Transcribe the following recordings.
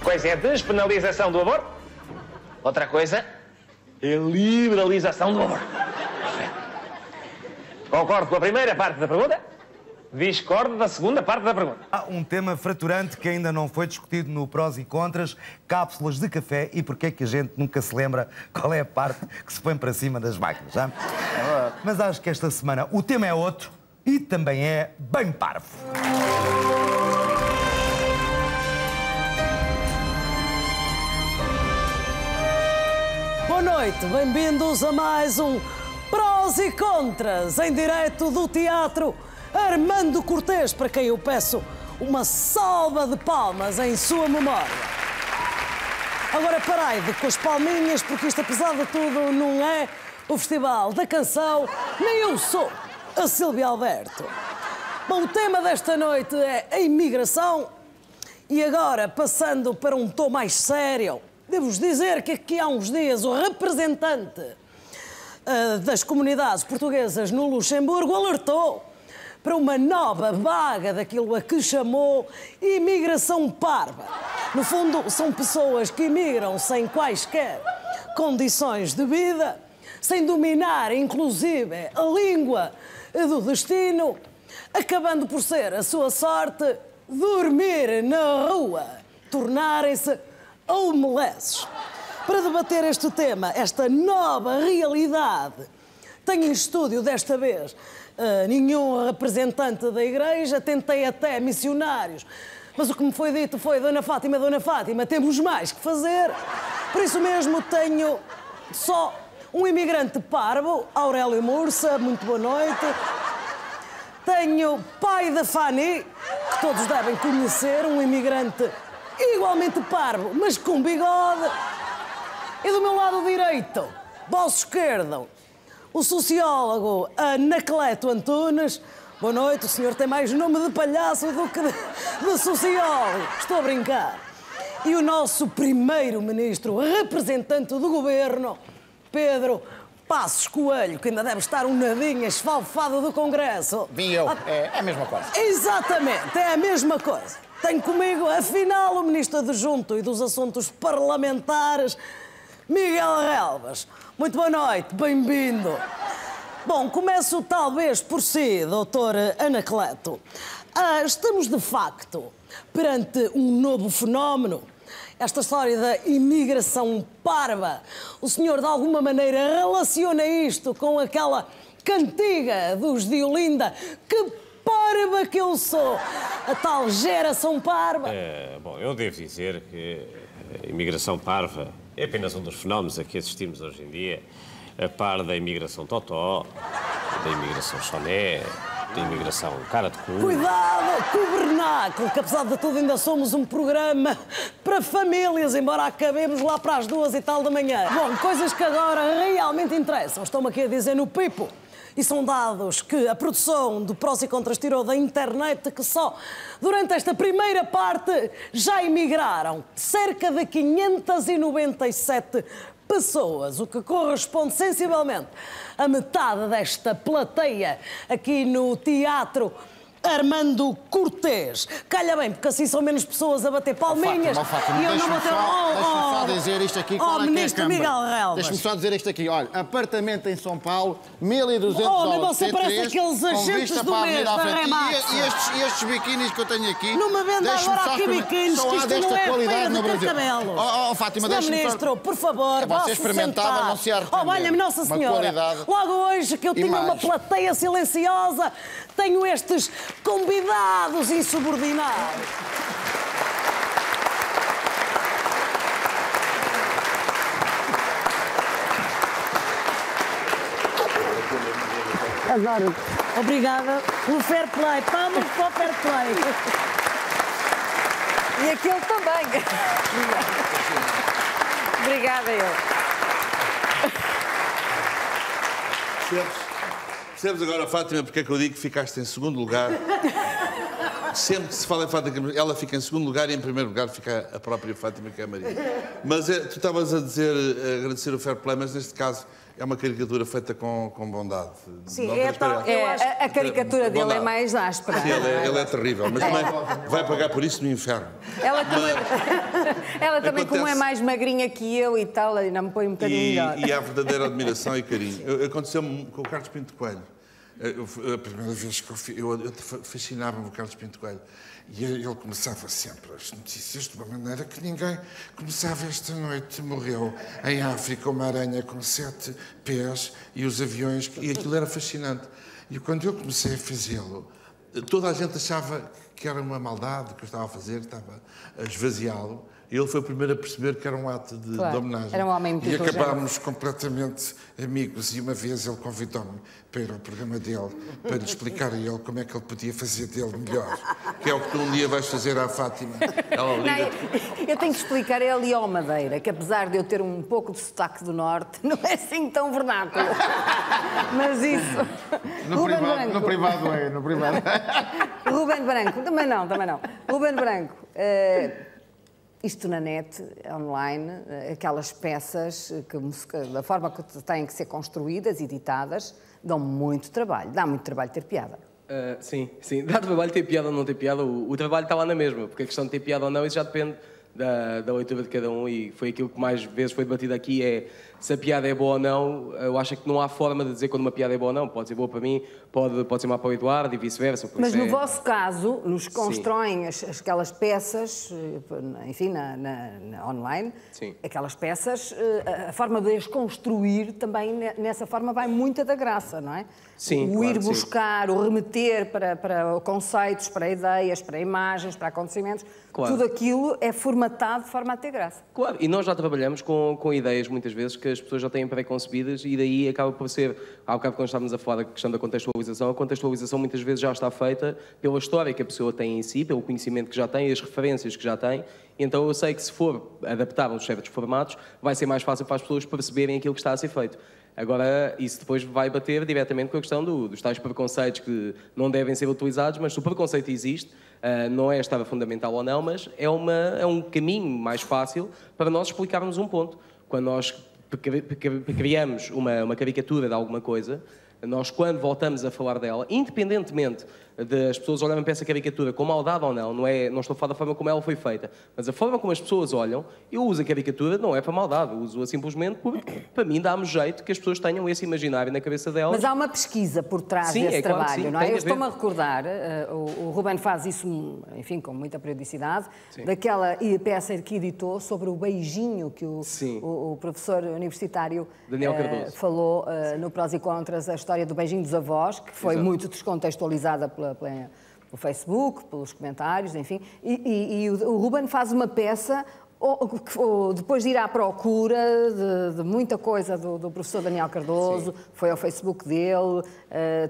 coisa é a despenalização do aborto, outra coisa é a liberalização do aborto. Concordo com a primeira parte da pergunta, discordo da segunda parte da pergunta. Há um tema fraturante que ainda não foi discutido no prós e contras, cápsulas de café e porque é que a gente nunca se lembra qual é a parte que se põe para cima das máquinas, hein? Mas acho que esta semana o tema é outro e também é bem parvo. Boa noite, bem-vindos a mais um Prós e Contras, em direto do Teatro Armando Cortês, para quem eu peço uma salva de palmas em sua memória. Agora parai com as palminhas, porque isto, apesar de tudo, não é o Festival da Canção, nem eu sou a Sílvia Alberto. Bom, o tema desta noite é a imigração e agora, passando para um tom mais sério, devo-vos dizer que aqui há uns dias o representante das comunidades portuguesas no Luxemburgo alertou para uma nova vaga daquilo a que chamou imigração parva. No fundo, são pessoas que imigram sem quaisquer condições de vida, sem dominar, inclusive, a língua do destino, acabando por ser a sua sorte dormir na rua, tornarem-se homelesses. Para debater este tema, esta nova realidade, tenho em estúdio desta vez nenhum representante da igreja, tentei até missionários, mas o que me foi dito foi: Dona Fátima, temos mais que fazer. Por isso mesmo tenho só um imigrante parvo, Aurélio Mursa, muito boa noite. Tenho pai da Fanny, que todos devem conhecer, um imigrante igualmente parvo, mas com bigode. E do meu lado direito, vosso esquerdo, o sociólogo Anacleto Antunes. Boa noite, o senhor tem mais nome de palhaço do que de sociólogo. Estou a brincar. E o nosso primeiro-ministro, representante do governo, Pedro Passos Coelho, que ainda deve estar um nadinho esfalfado do Congresso. Vim eu, é a mesma coisa. Exatamente, é a mesma coisa. Tenho comigo, afinal, o ministro adjunto e dos assuntos parlamentares, Miguel Relvas. Muito boa noite, bem-vindo. Bom, começo talvez por si, doutor Anacleto. Estamos, de facto, perante um novo fenómeno. Esta história da imigração parva. O senhor, de alguma maneira, relaciona isto com aquela cantiga dos de Olinda: que parva que eu sou, a tal geração parva. Bom, eu devo dizer que a imigração parva é apenas um dos fenómenos a que assistimos hoje em dia, a par da imigração totó, da imigração choné, da imigração cara de cu. Cuidado com o vernáculo, que apesar de tudo ainda somos um programa para famílias, embora acabemos lá para as 2 e tal da manhã. Bom, coisas que agora realmente interessam, estão-me aqui a dizer no pipo. E são dados que a produção do Prós e Contras tirou da internet, que só durante esta primeira parte já emigraram cerca de 597 pessoas, o que corresponde sensivelmente a metade desta plateia aqui no Teatro Armando Cortês. Calha bem, porque assim são menos pessoas a bater palminhas. Fátima, e eu não vou ter... Deixa-me só dizer isto aqui. Qual é que é a ministro Miguel Relvas. Deixa-me só dizer isto aqui. Olha, apartamento em São Paulo, 1.200 mas dólares. você parece aqueles agentes do mês da Remax. E estes biquínis que eu tenho aqui... Não me venda agora aqui biquínis, que isto não é feira de Cascavelos. Fátima, Senhor deixa-me ministro, por favor, você experimentava anunciar. Valha-me Nossa Senhora. Logo hoje, que eu tinha uma plateia silenciosa, tenho estes convidados insubordinados. Adoro. Obrigada pelo fair play. Palmas para o fair play. E aquele também. Obrigada, eu. Percebes agora, Fátima, porque é que eu digo que ficaste em segundo lugar? Sempre que se fala em Fátima, ela fica em segundo lugar e em primeiro lugar fica a própria Fátima, que é a Maria. Mas tu estavas a dizer, agradecer o fair play, mas neste caso é uma caricatura feita com bondade. Sim, a caricatura dele é mais áspera. Sim, ele é terrível, mas também vai pagar por isso no inferno. Ela também... Ela também, como é mais magrinha que eu e tal, ainda me põe um bocadinho melhor. E há verdadeira admiração e carinho. Aconteceu-me com o Carlos Pinto Coelho. A primeira vez que eu fascinava-me o Carlos Pinto Coelho. E ele começava sempre as notícias de uma maneira que ninguém começava. Esta noite morreu em África uma aranha com 7 pés e os aviões... E aquilo era fascinante. E quando eu comecei a fazê-lo, toda a gente achava que era uma maldade que eu estava a fazer, que estava a esvaziá-lo. E ele foi o primeiro a perceber que era um ato de homenagem. Era um homem muito E inteligente. acabámos completamente amigos. E uma vez ele convidou-me para ir ao programa dele, para lhe explicar a ele como é que ele podia fazer dele melhor. Que é o que tu um dia vais fazer à Fátima. Ela liga-te. Eu tenho que explicar a ele e ao Madeira, que apesar de eu ter um pouco de sotaque do Norte, não é assim tão vernáculo. Mas isso... No privado é, no privado. Ruben Branco, também não. Ruben Branco, isto na net, online, aquelas peças, da forma que têm que ser construídas, editadas, dão muito trabalho. Dá muito trabalho ter piada. Sim. Dá trabalho ter piada ou não ter piada. O trabalho está lá na mesma, porque a questão de ter piada ou não, isso já depende da leitura de cada um, e foi aquilo que mais vezes foi debatido aqui, é se a piada é boa ou não. Eu acho que não há forma de dizer quando uma piada é boa ou não. Pode ser boa para mim, pode ser má para o Eduardo e vice-versa. Mas no vosso caso, nos constroem aquelas peças, enfim, online, Sim. aquelas peças, a forma de as construir também, nessa forma, vai muita da graça, não é? Sim, o claro ir que sim. buscar, o remeter para conceitos, para ideias, para imagens, para acontecimentos, Claro. tudo aquilo é formatado de forma a ter graça. Claro, e nós já trabalhamos com ideias, muitas vezes, que as pessoas já têm pré-concebidas, e daí acaba por ser, há bocado quando estávamos a falar da questão da contextualização, a contextualização muitas vezes já está feita pela história que a pessoa tem em si, pelo conhecimento que já tem, as referências que já tem. Então eu sei que se for adaptar uns certos formatos, vai ser mais fácil para as pessoas perceberem aquilo que está a ser feito. Agora, isso depois vai bater diretamente com a questão dos tais preconceitos que não devem ser utilizados, mas se o preconceito existe, não é estar fundamental ou não, mas é um caminho mais fácil para nós explicarmos um ponto. Quando nós criamos uma caricatura de alguma coisa, nós, quando voltamos a falar dela, independentemente das pessoas olharem para essa caricatura com maldade ou não, não estou a falar da forma como ela foi feita, mas a forma como as pessoas olham, eu uso a caricatura não é para maldade, eu uso-a simplesmente porque, para mim, dá-me jeito que as pessoas tenham esse imaginário na cabeça delas. Mas há uma pesquisa por trás Sim, desse é claro que trabalho, sim, não é? tem Eu a ver. estou-me a recordar, o Ruben faz isso, enfim, com muita periodicidade, Sim. daquela peça que editou sobre o beijinho que Sim. o professor universitário Daniel Cardoso. falou no Prós e Contras, a história do beijinho dos avós, que foi Exato. muito descontextualizada pelo Facebook, pelos comentários, enfim, e o Ruben faz uma peça depois de ir à procura de muita coisa do professor Daniel Cardoso, Sim. foi ao Facebook dele,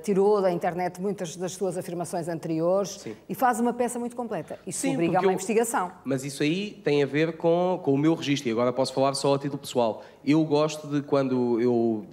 tirou da internet muitas das suas afirmações anteriores. Sim. E faz uma peça muito completa. Isso Sim, obriga a porque uma investigação. Mas isso aí tem a ver com o meu registro, e agora posso falar só a título pessoal. Eu gosto de, quando eu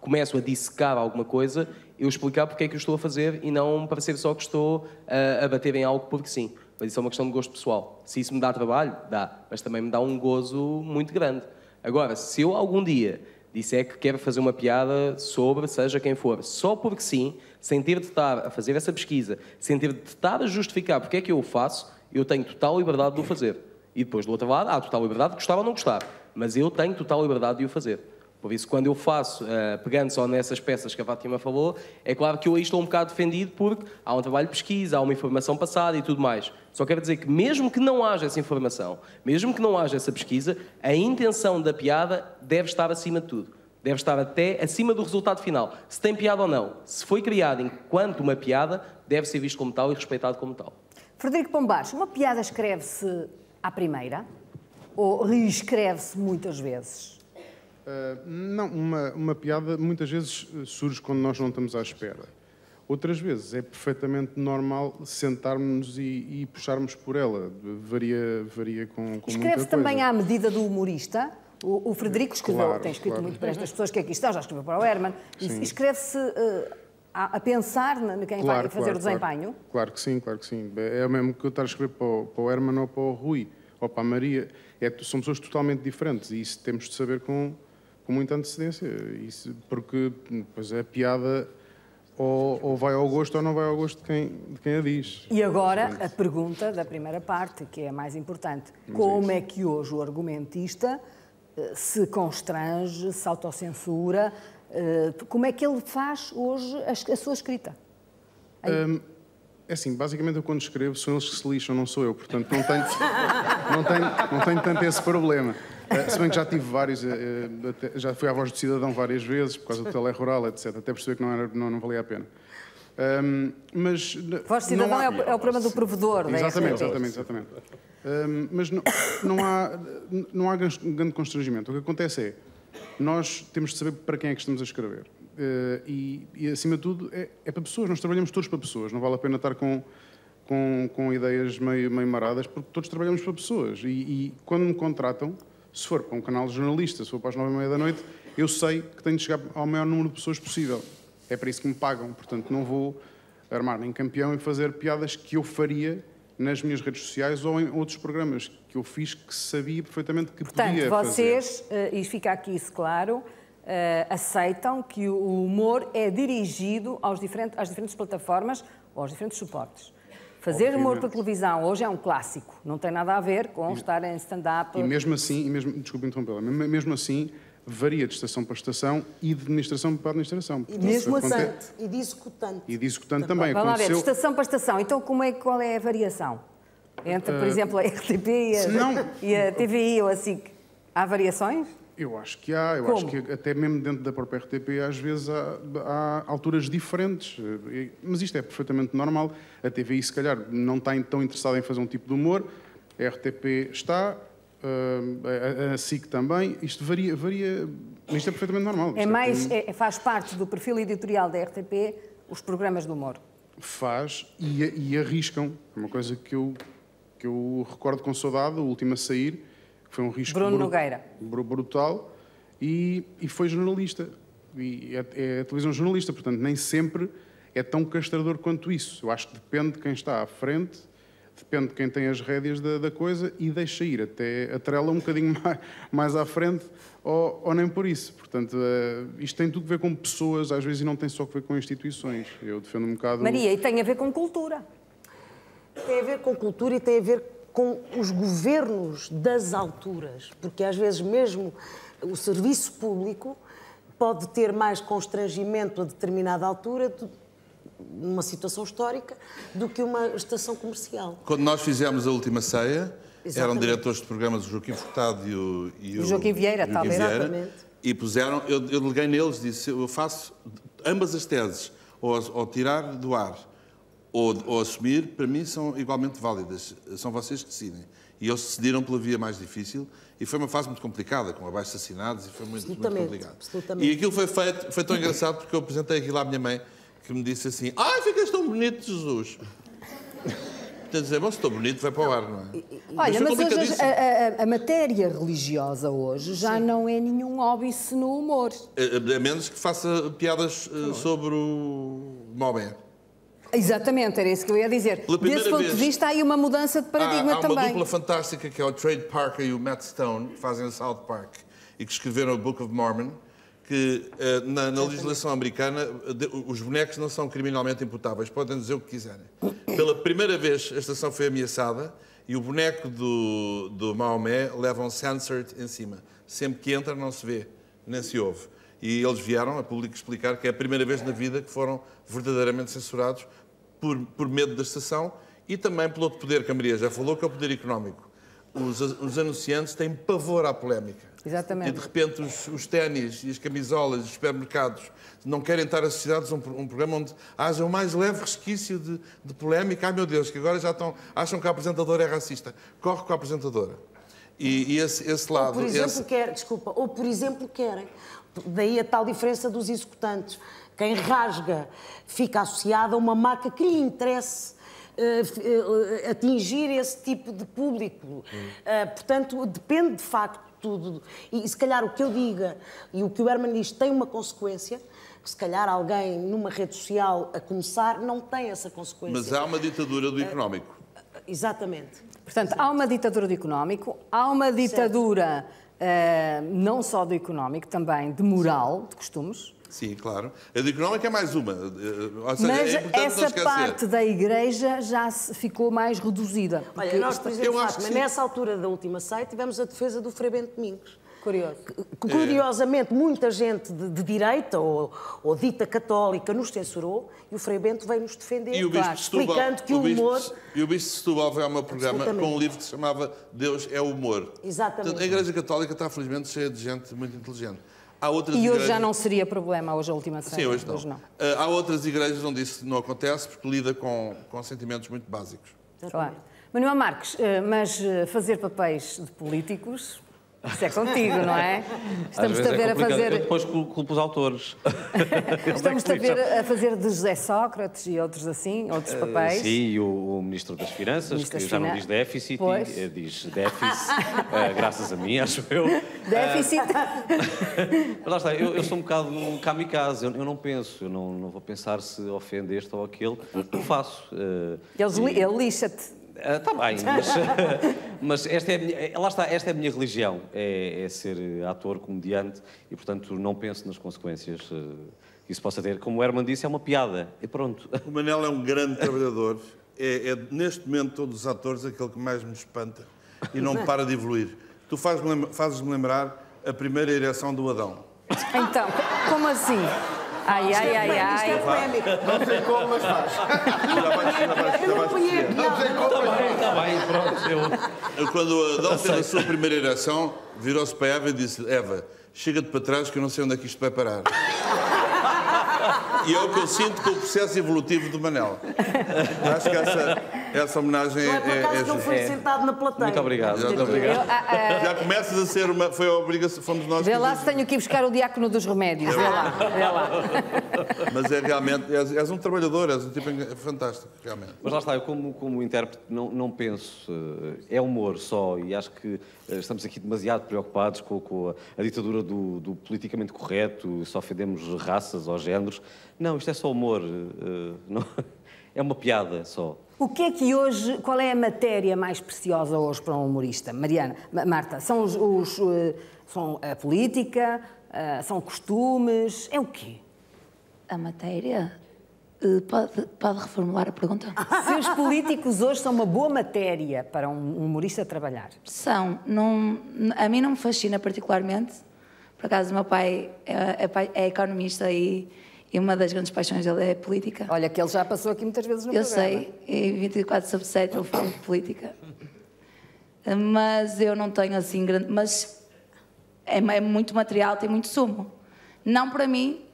começo a dissecar alguma coisa, eu explicar porque é que eu estou a fazer e não parecer só que estou a bater em algo porque sim. Mas isso é uma questão de gosto pessoal. Se isso me dá trabalho, dá. Mas também me dá um gozo muito grande. Agora, se eu algum dia disser que quero fazer uma piada sobre seja quem for, só porque sim, sem ter de estar a fazer essa pesquisa, sem ter de estar a justificar porque é que eu o faço, eu tenho total liberdade de o fazer. E depois, do outro lado, há total liberdade de gostar ou não gostar. Mas eu tenho total liberdade de o fazer. Por isso, quando eu faço, pegando só nessas peças que a Fátima falou, é claro que eu aí estou um bocado defendido porque há um trabalho de pesquisa, há uma informação passada e tudo mais. Só quero dizer que mesmo que não haja essa informação, mesmo que não haja essa pesquisa, a intenção da piada deve estar acima de tudo. Deve estar até acima do resultado final. Se tem piada ou não. Se foi criada enquanto uma piada, deve ser visto como tal e respeitado como tal. Frederico Pombares, uma piada escreve-se à primeira ou reescreve-se muitas vezes? Não, uma piada muitas vezes surge quando nós não estamos à espera. Outras vezes é perfeitamente normal sentarmos e puxarmos por ela. Varia com muita coisa. Escreve-se também à medida do humorista? O Frederico escreveu, Claro, tem escrito claro. muito para estas pessoas que aqui estão, já escreveu para o Herman. Escreve-se a pensar em quem vai fazer o desempenho? Claro que sim, claro que sim. É o mesmo que eu estar a escrever para o Herman ou para o Rui ou para a Maria. São pessoas totalmente diferentes e isso temos de saber com muita antecedência. Porque pois, a piada ou vai ao gosto ou não vai ao gosto de quem a diz. E agora a pergunta da primeira parte, que é a mais importante. Como é que hoje o argumentista se constrange, se autocensura? Como é que ele faz hoje a sua escrita? É assim, basicamente eu quando escrevo são eles que se lixam, não sou eu, portanto não tenho tanto esse problema. Se bem que já tive vários, já fui à Voz do Cidadão várias vezes, por causa do Tele Rural, etc. Até perceber que não valia a pena. Mas Voz do Cidadão é o programa do provedor, da Exatamente. Mas não há grande constrangimento. O que acontece é, nós temos de saber para quem é que estamos a escrever. E acima de tudo, é para pessoas. Nós trabalhamos todos para pessoas. Não vale a pena estar com ideias meio maradas, porque todos trabalhamos para pessoas. E quando me contratam, se for para um canal jornalista, se for para as 9h30 da noite, eu sei que tenho de chegar ao maior número de pessoas possível. É para isso que me pagam. Portanto, não vou armar-me em campeão e fazer piadas que eu faria nas minhas redes sociais ou em outros programas que eu fiz que sabia perfeitamente que podia fazer. Portanto, vocês, e fica aqui isso claro, aceitam que o humor é dirigido às diferentes plataformas ou aos diferentes suportes. Fazer humor para televisão hoje é um clássico, não tem nada a ver com estar em stand-up. E mesmo assim, desculpe interrompê-la, mesmo assim varia de estação para estação e de administração para administração. E de executante. E de executante. E de executante também. Vamos lá ver, de estação para estação. Então qual é a variação? Entre, por exemplo, a RTP e a TVI ou a SIC? Há variações? Eu acho que há. Eu acho que até mesmo dentro da própria RTP às vezes há alturas diferentes. Mas isto é perfeitamente normal. A TVI se calhar não está tão interessada em fazer um tipo de humor. A RTP está, a SIC também. Isto varia. Isto é perfeitamente normal. Faz parte do perfil editorial da RTP os programas de humor? Faz e arriscam. É uma coisa que eu recordo com saudade, o último a sair. Foi um risco Bruno Nogueira. Brutal e foi jornalista. E é televisão jornalista, portanto, nem sempre é tão castrador quanto isso. Eu acho que depende de quem está à frente, depende de quem tem as rédeas da coisa e deixa ir até a trela um bocadinho mais à frente ou nem por isso. Portanto, isto tem tudo a ver com pessoas, às vezes, e não tem só a ver com instituições. Eu defendo um bocado... Maria, e tem a ver com cultura. Tem a ver com cultura e tem a ver com os governos das alturas, porque às vezes mesmo o serviço público pode ter mais constrangimento a determinada altura, numa situação histórica, do que uma estação comercial. Quando nós fizemos a última ceia, eram diretores de programas o Joaquim Furtado e o Joaquim Vieira, talvez. E puseram, eu liguei neles, disse, eu faço ambas as teses, ou tirar do ar, ou assumir, para mim são igualmente válidas. São vocês que decidem. E eles decidiram pela via mais difícil e foi uma fase muito complicada, com abaixo-assinados, e foi muito complicado. E aquilo foi tão engraçado porque eu apresentei aquilo à minha mãe, que me disse assim, ficas tão bonito, Jesus. Quer dizer, bom, se estou bonito, vai para o ar, não é? Olha, mas hoje a matéria religiosa hoje já não é nenhum óbice no humor. A menos que faça piadas sobre o Maomé. Exatamente, era isso que eu ia dizer. Desse ponto de vista, há aí uma mudança de paradigma também. Há uma dupla fantástica que é o Trey Parker e o Matt Stone, que fazem o South Park e que escreveram o Book of Mormon, que na legislação americana os bonecos não são criminalmente imputáveis, podem dizer o que quiserem. Pela primeira vez a estação foi ameaçada e o boneco do Maomé leva um censored em cima. Sempre que entra não se vê, nem se ouve. E eles vieram a público explicar que é a primeira vez na vida que foram verdadeiramente censurados por medo da estação e também pelo outro poder que a Maria já falou, que é o poder económico. Os anunciantes têm pavor à polémica. Exatamente. E de repente os ténis e as camisolas, os supermercados não querem estar associados a um programa onde haja o mais leve resquício de polémica. Ai meu Deus, que agora já acham que a apresentadora é racista. Corre com a apresentadora. E esse lado... Ou por exemplo querem. Daí a tal diferença dos executantes. Quem rasga fica associado a uma marca que lhe interesse atingir esse tipo de público. Portanto, depende de facto de tudo. E se calhar o que eu diga e o que o Herman diz tem uma consequência, que se calhar alguém numa rede social a começar não tem essa consequência. Mas há uma ditadura do económico. Exatamente. Portanto, há uma ditadura do económico, há uma ditadura não só do económico, também de moral, de costumes. Sim, claro. A do económico é mais uma. Ou seja, Mas é importante não essa esquecer. parte da Igreja já ficou mais reduzida. Olha, nós, por exemplo, eu acho que Fátima, sim. nessa altura da última ceia, tivemos a defesa do Frei Bento Domingos. Curioso. Que, curiosamente, muita gente de direita ou dita católica nos censurou e o Frei Bento veio nos defender, E o Bispo de Setúbal, explicando que o humor... E o Bispo de Setúbal veio ao meu programa Absolutamente. com um livro que se chamava Deus é o Humor. Exatamente. Portanto, a Igreja Católica está, felizmente, cheia de gente muito inteligente. Há outras E hoje igrejas... já não seria problema, hoje a última ceia. Sim, hoje não. Há outras igrejas onde isso não acontece porque lida com sentimentos muito básicos. Claro. Manuel Marques, mas fazer papéis de políticos, isso é contigo, não é? Estamos-te a ver a fazer... Eu depois culpo os autores. Estamos-te a ver a fazer de José Sócrates e outros assim, outros papéis. Sim, e o Ministro das Finanças, Ministro que das já não Finan- diz déficit, Pois. diz déficit, graças a mim, acho eu. Déficit. Mas lá está, eu sou um bocado kamikaze, eu não penso, eu não vou pensar se ofende este ou aquele, eu faço. Ele lixa-te. Está bem, mas esta é lá está, esta é a minha religião, é ser ator, comediante, e portanto não penso nas consequências que isso possa ter. Como o Herman disse, é uma piada, e pronto. O Manel é um grande trabalhador. É neste momento, todos os atores, aquele que mais me espanta e não para de evoluir. Tu fazes-me lembrar a primeira ereção do Adão. Então, como assim? Ai, ai, ai, Isto é ai. polémico. Não sei como, mas faz. Eu não conheço. Está bem, pronto, Quando o Adão teve a sua primeira ereção, virou-se para Eva e disse: Eva, chega-te para trás que eu não sei onde é que isto vai parar. E é o que eu sinto com o processo evolutivo do Manel. Acho que essa homenagem Não é por acaso que ele foi sentado na plateia. Muito obrigado. Muito obrigado. Já começas a ser uma... Foi a obrigação, fomos nós Vê que... lá se tenho que ir buscar o diácono dos remédios. Vê lá, vê lá. Mas é realmente... És um trabalhador, és um tipo fantástico, realmente. Mas lá está, eu como intérprete não penso, é humor só, e acho que estamos aqui demasiado preocupados com a ditadura do politicamente correto, só ofendemos raças ou géneros. Não, isto é só humor, é uma piada só. O que é que hoje, qual é a matéria mais preciosa hoje para um humorista? Mariana, Marta, são são a política, são costumes, é o quê? A matéria? Pode reformular a pergunta? Se os políticos hoje são uma boa matéria para um humorista trabalhar? São. A mim não me fascina particularmente. Por acaso, o meu pai é economista e uma das grandes paixões dele é política. Olha, que ele já passou aqui muitas vezes no programa. Eu sei, em 24/7 eu falo de política. Mas eu não tenho assim grande... Mas é muito material, tem muito sumo. Não para mim,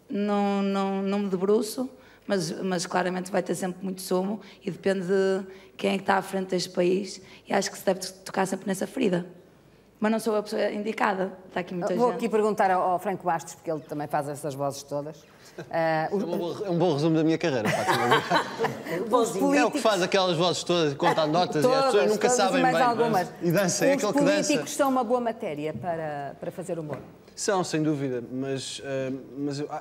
não me debruço, mas claramente vai ter sempre muito sumo e depende de quem é que está à frente deste país e acho que se deve tocar sempre nessa ferida. Mas não sou a pessoa indicada, está aqui muita gente. Vou aqui perguntar ao Franco Bastos, porque ele também faz essas vozes todas. É um bom resumo da minha carreira, Fátima. É o que faz aquelas vozes todas, conta notas e as pessoas nunca sabem mais bem. Algumas. E dança, é aquele que dança. Os políticos são uma boa matéria para fazer humor. São, sem dúvida, mas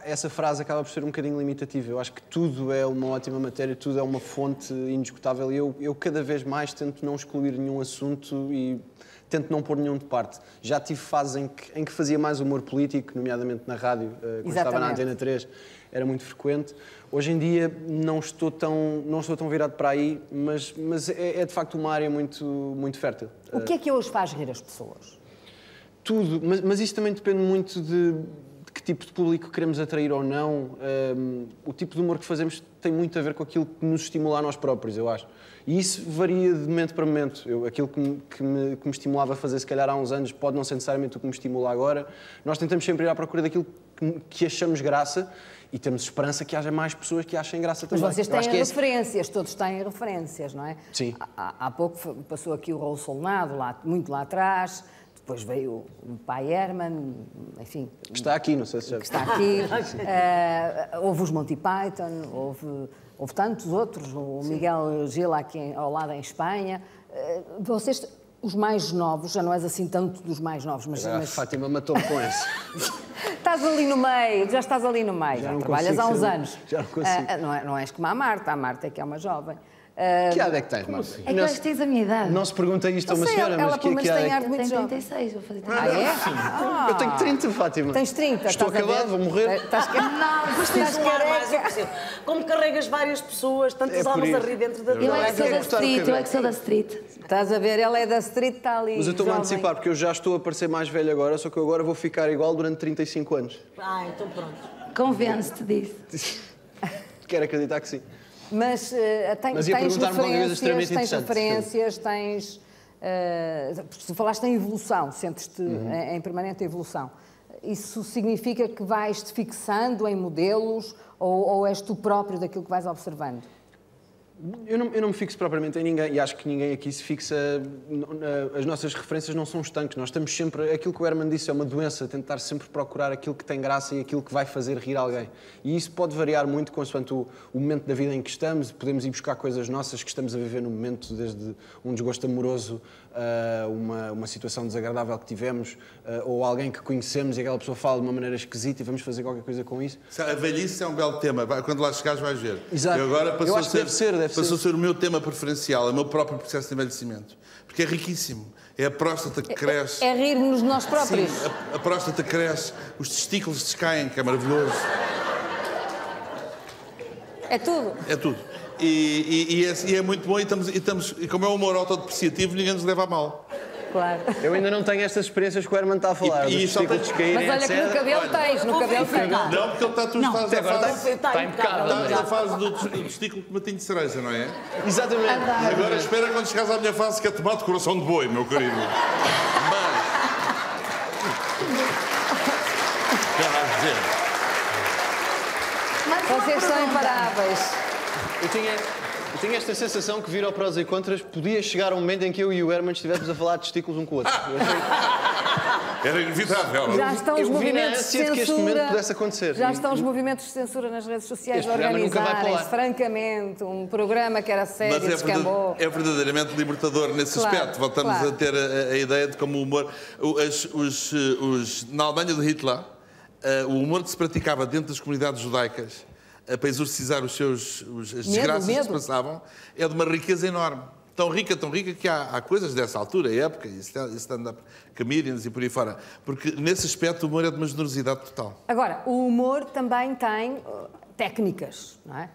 essa frase acaba por ser um bocadinho limitativa. Eu acho que tudo é uma ótima matéria, tudo é uma fonte indiscutável e eu cada vez mais tento não excluir nenhum assunto e tento não pôr nenhum de parte. Já tive fases em que fazia mais humor político, nomeadamente na rádio, quando estava na Antena 3, era muito frequente. Hoje em dia não estou tão virado para aí, mas é de facto uma área muito fértil. O que é que hoje faz rir as pessoas? Tudo, mas isso também depende muito de que tipo de público queremos atrair ou não. O tipo de humor que fazemos tem muito a ver com aquilo que nos estimula a nós próprios, eu acho. E isso varia de momento para momento. Aquilo que me estimulava a fazer, se calhar, há uns anos, pode não ser necessariamente o que me estimula agora. Nós tentamos sempre ir à procura daquilo que achamos graça e temos esperança que haja mais pessoas que achem graça também. Mas vocês têm referências, todos têm referências, não é? Sim. Há pouco passou aqui o Raul Solnado, muito lá atrás. Depois veio o pai Herman, enfim... Que está aqui, não sei se já... Que está aqui. Houve os Monty Python, houve tantos outros, o Miguel Gil aqui ao lado em Espanha. Vocês, os mais novos, já não és assim tanto dos mais novos, mas... A Fátima matou-me com essa. Estás ali no meio, já estás ali no meio, já trabalhas há uns anos. Já não consigo. Não és como a Marta é que é uma jovem. Que idade é que tens, Márcia? É que eu acho que tens a minha idade. Não se pergunta isto a uma sei, senhora, ela mas pelo menos idade tem é ar que... de muito Tenho jovem. 36, vou fazer 36. Eu tenho 30, Fátima. Tens 30, Estou estás a ver? acabado, vou morrer. Estás Mas tens um ar mais impossível. Como carregas várias pessoas, tantas almas a rir dentro da tua Eu é que sou da street, eu é que sou da street. Estás a ver? Ela é da street, está ali. Mas eu estou-me a jovem. antecipar, porque eu já estou a parecer mais velho agora, só que eu agora vou ficar igual durante 35 anos. Então pronto. Convence-te disso. Quero acreditar que sim. Mas Mas ia tens perguntar-me qualquer coisa extremamente tens interessante. referências, tens... porque tu falaste em evolução, sentes-te em permanente evolução. Isso significa que vais-te fixando em modelos ou és tu próprio daquilo que vais observando? Eu não me fixo propriamente em ninguém e acho que ninguém aqui se fixa. As nossas referências não são estanques. Nós estamos sempre. Aquilo que o Herman disse é uma doença, tentar sempre procurar aquilo que tem graça e aquilo que vai fazer rir alguém. E isso pode variar muito consoante o momento da vida em que estamos. Podemos ir buscar coisas nossas que estamos a viver no momento, desde um desgosto amoroso, uma situação desagradável que tivemos, ou alguém que conhecemos e aquela pessoa fala de uma maneira esquisita e vamos fazer qualquer coisa com isso. A velhice é um belo tema. Quando lá chegares vais ver. Exato. E agora Eu acho que deve ser. Passou a ser o meu tema preferencial, o meu próprio processo de envelhecimento. Porque é riquíssimo. É a próstata que cresce. É rirmos de nós próprios. Sim, a próstata cresce, os testículos descaem, que é maravilhoso. É tudo. É tudo. E é muito bom e como é um humor autodepreciativo, ninguém nos leva a mal. Claro. Eu ainda não tenho estas experiências que o Herman está a falar. E dos testículos descaírem, Mas olha que no etc. cabelo tens, no cabelo tens. Não, porque tu estás na fase... Está impecável. Estás na fase do testículo de matinho de cereja, não é? Exatamente. Agora espera quando chegares à minha fase que é tomate coração de boi, meu querido. Mas... Vocês são imparáveis. Eu tinha esta sensação que vir ao prós e contras podia chegar um momento em que eu e o Herman estivéssemos a falar de testículos um com o outro. Era inevitável. Já estão os Eu vi na movimentos de ânsia de que este momento censura. pudesse acontecer. Já estão os movimentos de censura nas redes sociais Este a programa nunca vai para o organizarem-se, ar. francamente. Um programa que era sério, Mas descambou. é verdadeiramente libertador nesse Claro, aspecto. Voltamos claro. a ter a ideia de como o humor... na Alemanha de Hitler, o humor que se praticava dentro das comunidades judaicas para exorcizar as desgraças que se passavam é de uma riqueza enorme. Tão rica que há coisas dessa altura, época, e stand-up comedians e por aí fora. Porque nesse aspecto o humor é de uma generosidade total. Agora, o humor também tem técnicas, não é?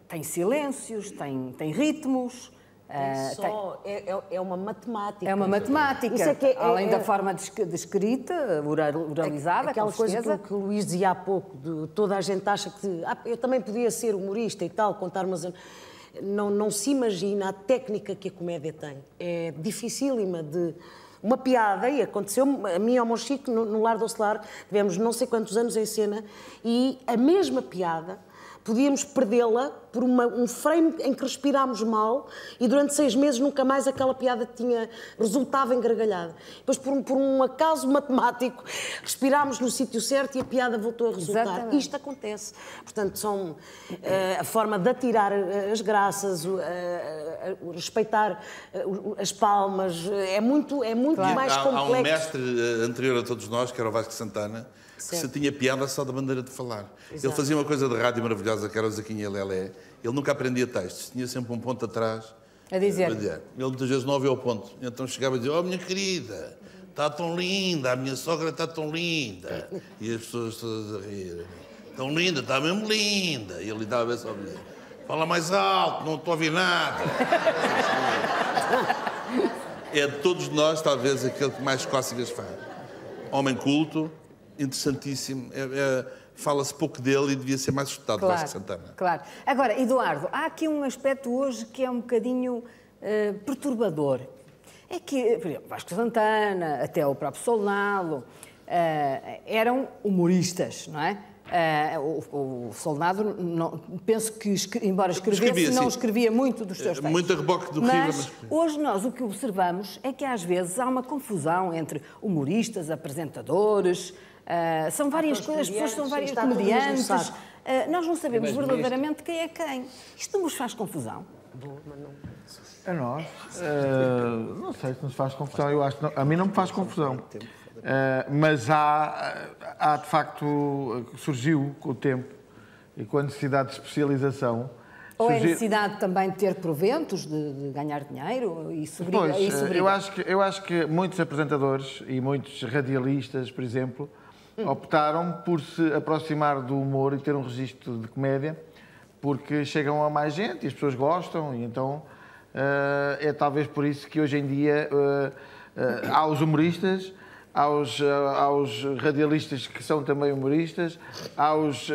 Tem silêncios, tem ritmos. É uma matemática. É uma matemática. Isso é que além da forma de escrita, oralizada, aquela com coisa certeza. que o Luís dizia há pouco, de toda a gente acha que eu também podia ser humorista e tal, contar umas... Não se imagina a técnica que a comédia tem. É dificílima de... Uma piada, e aconteceu a mim e ao meu Chico, no Lar do Ocelar, tivemos não sei quantos anos em cena, e a mesma piada podíamos perdê-la por um frame em que respirámos mal e durante 6 meses nunca mais aquela piada resultava em gargalhada. Depois, por um acaso matemático, respirámos no sítio certo e a piada voltou a resultar. Exatamente. Isto acontece. Portanto, são a forma de atirar as graças, respeitar as palmas, é muito mais complexo. Há um mestre anterior a todos nós, que era o Vasco Santana, que se tinha piada só da maneira de falar. Exato. Ele fazia uma coisa de rádio maravilhosa, que era o Zaquinha e Lelé. Ele nunca aprendia textos, tinha sempre um ponto atrás. A dizer. Ele muitas vezes não ouvia o ponto. Então chegava a dizer, oh minha querida, está tão linda, a minha sogra está tão linda. E as pessoas todas a rir. Tão linda, está mesmo linda. E ele dava a ver só, fala mais alto, não estou a ouvir nada. É de todos nós, talvez, aquele que mais cócegas faz. Homem culto, interessantíssimo. Fala-se pouco dele e devia ser mais estudado, Claro, Vasco Santana. claro. Agora, Eduardo, há aqui um aspecto hoje que é um bocadinho perturbador. É que, por exemplo, Vasco Santana, até o próprio Solnado, eram humoristas, não é? O Solnado, penso que, embora escrevesse, não escrevia muito dos seus textos. Muito a reboque do Mas Riva. hoje nós o que observamos é que às vezes há uma confusão entre humoristas, apresentadores, são várias coisas, as pessoas são vários comediantes. Nós não sabemos verdadeiramente quem é quem. Isto nos faz confusão? A nós? Não sei se nos faz confusão. Eu acho que a mim não me faz confusão. Mas há de facto, surgiu com o tempo e com a necessidade de especialização, Ou é necessidade também de ter proventos, de ganhar dinheiro e sobreviver? Pois, eu acho que muitos apresentadores e muitos radialistas, por exemplo, optaram por se aproximar do humor e ter um registro de comédia, porque chegam a mais gente e as pessoas gostam, e então é talvez por isso que hoje em dia há os humoristas, há os radialistas que são também humoristas, há os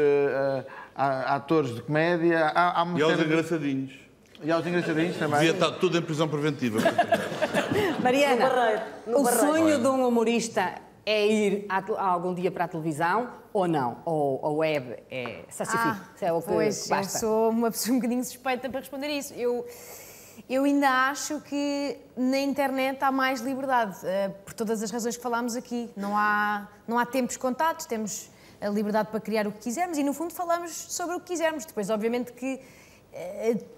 atores de comédia, e aos engraçadinhos. E aos engraçadinhos também. Devia estar tudo em prisão preventiva. Mariana, o sonho de um humorista é ir algum dia para a televisão ou não? Ou a web é é o que pois, basta? Eu sou uma pessoa um bocadinho suspeita para responder isso. Eu ainda acho que na internet há mais liberdade, por todas as razões que falámos aqui. Não há tempos contados, temos a liberdade para criar o que quisermos e, no fundo, falamos sobre o que quisermos. Depois, obviamente, que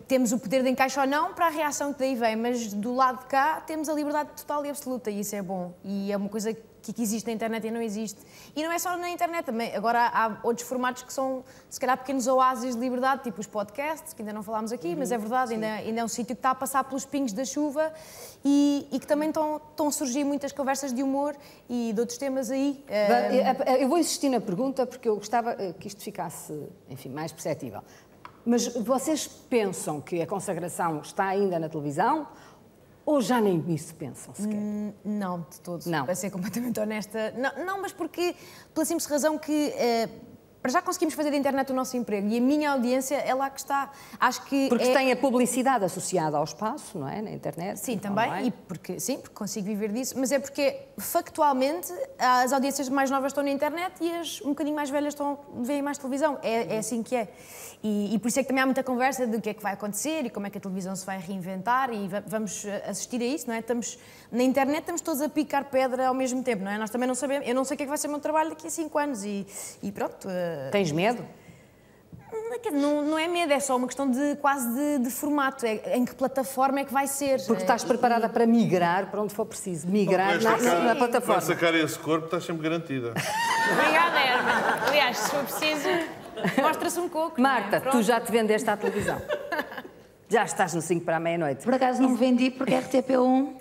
temos o poder de encaixe ou não para a reação que daí vem, mas do lado de cá temos a liberdade total e absoluta e isso é bom. E é uma coisa que existe na internet e não existe. E não é só na internet também. Agora há outros formatos que são, se calhar, pequenos oásis de liberdade, tipo os podcasts, que ainda não falámos aqui, mas é verdade, ainda é um sítio que está a passar pelos pingos da chuva e que também estão a surgir muitas conversas de humor e de outros temas aí. Eu vou insistir na pergunta porque eu gostava que isto ficasse, enfim, mais perceptível. Mas vocês pensam que a consagração está ainda na televisão? Ou já nem nisso pensam sequer? Não, de todo. Não. Para ser completamente honesta. Não, mas porque, pela simples razão que para já conseguimos fazer da internet o nosso emprego e a minha audiência é lá que está. Acho que porque tem a publicidade associada ao espaço, não é? Na internet. Sim, também. E porque consigo viver disso, mas é porque, factualmente, as audiências mais novas estão na internet e as um bocadinho mais velhas veem mais televisão. É assim que é. E por isso é que também há muita conversa de o que é que vai acontecer e como é que a televisão se vai reinventar e vamos assistir a isso, não é? Na internet estamos todos a picar pedra ao mesmo tempo, não é? Nós também não sabemos, eu não sei o que é que vai ser o meu trabalho daqui a 5 anos e pronto. Tens medo? Não é medo, é só uma questão de formato, em que plataforma é que vai ser. Porque estás preparada para migrar para onde for preciso, migrar na plataforma. Para sacar esse corpo estás sempre garantida. Obrigada, Herman. Aliás, se for preciso, mostra-se um coco. Marta, tu já te vendeste à televisão. Já estás no 5 para a meia-noite. Por acaso não me vendi porque é RTP1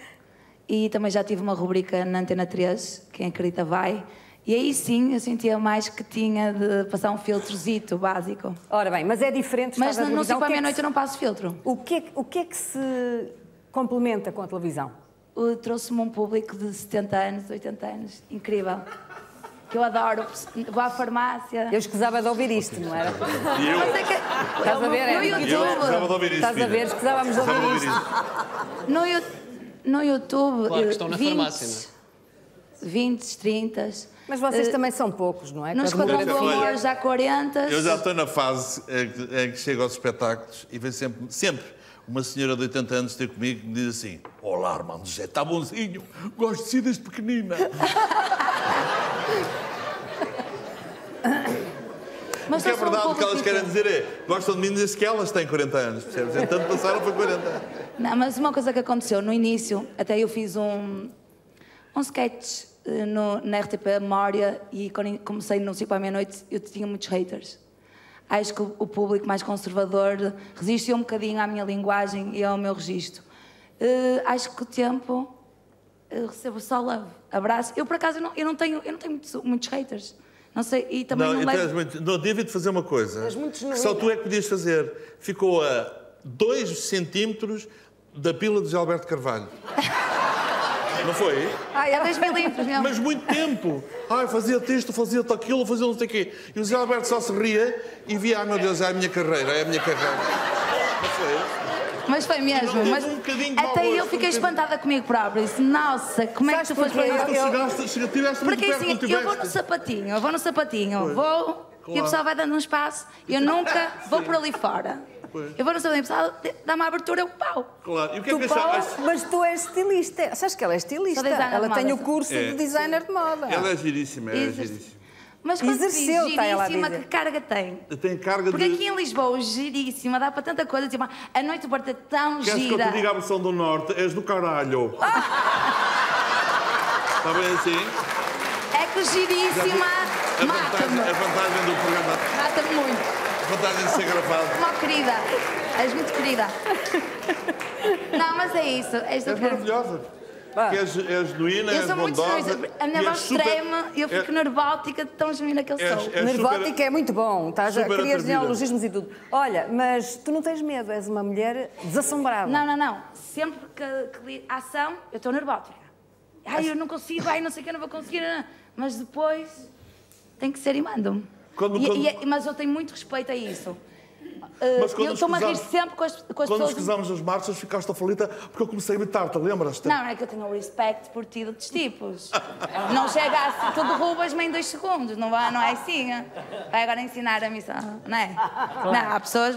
e também já tive uma rubrica na Antena 3, Quem Acredita Vai. E aí sim eu sentia mais que tinha de passar um filtrozito básico. Ora bem, mas é diferente. Mas no 5 para a meia-noite eu não passo filtro. O que é que se complementa com a televisão? Trouxe-me um público de 70 anos, 80 anos. Incrível. Que eu adoro. Vou à farmácia. Eu escusava de ouvir isto, não era? E eu? Estás a ver? No YouTube. Eu escusava de ouvir isto. Estás a ver? Escusávamos de ouvir isto. No YouTube. Claro que estão na farmácia, não é? 20, 30. Mas vocês também são poucos, não é? No Esquadrão do Amor já 40. Eu já estou na fase em que chego aos espetáculos e vem sempre uma senhora de 80 anos ter comigo que me diz assim: olá, Armando José, está bonzinho, gosto de si desde pequenina. Mas o que é verdade, o que elas querem dizer é: gostam de mim desde que elas têm 40 anos, percebes? Entanto, passaram para 40 anos. Não, mas uma coisa que aconteceu no início, até eu fiz um sketch na RTP Memória e quando comecei no 5 à meia-noite eu tinha muitos haters. Acho que o público mais conservador resistiu um bocadinho à minha linguagem e ao meu registro. Acho que com o tempo recebo só love, abraço. Eu por acaso eu não tenho muitos haters. Não sei, e também não levo... Não, devia-te fazer uma coisa que só tu é que podias fazer. Ficou a 2 centímetros da pila de Gilberto Carvalho. Não foi? É 2 milímetros, não. Mas muito tempo. Fazia-te isto, fazia-te aquilo, fazia não sei o quê. E o Zé Alberto só se ria e via: ai meu Deus, é a minha carreira, é a minha carreira. Não foi? Mas foi mesmo. Mas até eu fiquei espantada comigo própria. Disse: nossa, como é que tu foste para isso? Porque assim, eu vou no sapatinho, e o pessoal vai dando um espaço e eu nunca vou por ali fora. Eu vou no sapatinho, o pessoal dá uma abertura, eu pau. Claro. E o que é que achaste? Mas tu és estilista. Sabes que ela é estilista? Ela tem o curso de designer de moda. Ela é giríssima, giríssima. Mas quando diz giríssima, que carga tem? Tem carga porque aqui em Lisboa, giríssima, dá para tanta coisa. Tipo, a noite do Porto é tão gira. Queres que eu te diga a versão do Norte? És do caralho. Está bem assim? É que giríssima mata-me. A vantagem do programa... Mata-me muito. vantagem de ser gravado. Uma querida. És muito querida. Não, mas é isso. És maravilhosa. Que és genuína, eu és sou muito bondosa. genuína. A minha voz treme e eu fico nervótica de tão genuína que eu sou. Nervótica é muito bom. Estás a criar atrevida. neologismos e tudo. Olha, mas tu não tens medo, és uma mulher desassombrada. Não. Sempre que li ação, eu estou nervótica. Ai, eu não consigo, ai, não sei o que, eu não vou conseguir. Mas depois tem que ser e mando-me. Mas eu tenho muito respeito a isso. Eu estou-me a rir sempre com as pessoas. Quando nos casamos nas marchas, ficaste aflita porque eu comecei a imitar-te, lembras-te? Não é que eu tenho um respeito por ti dos tipos. Não chega assim, tu derrubas-me em 2 segundos, não é assim. Vai agora ensinar a missão, não é? Não, há pessoas,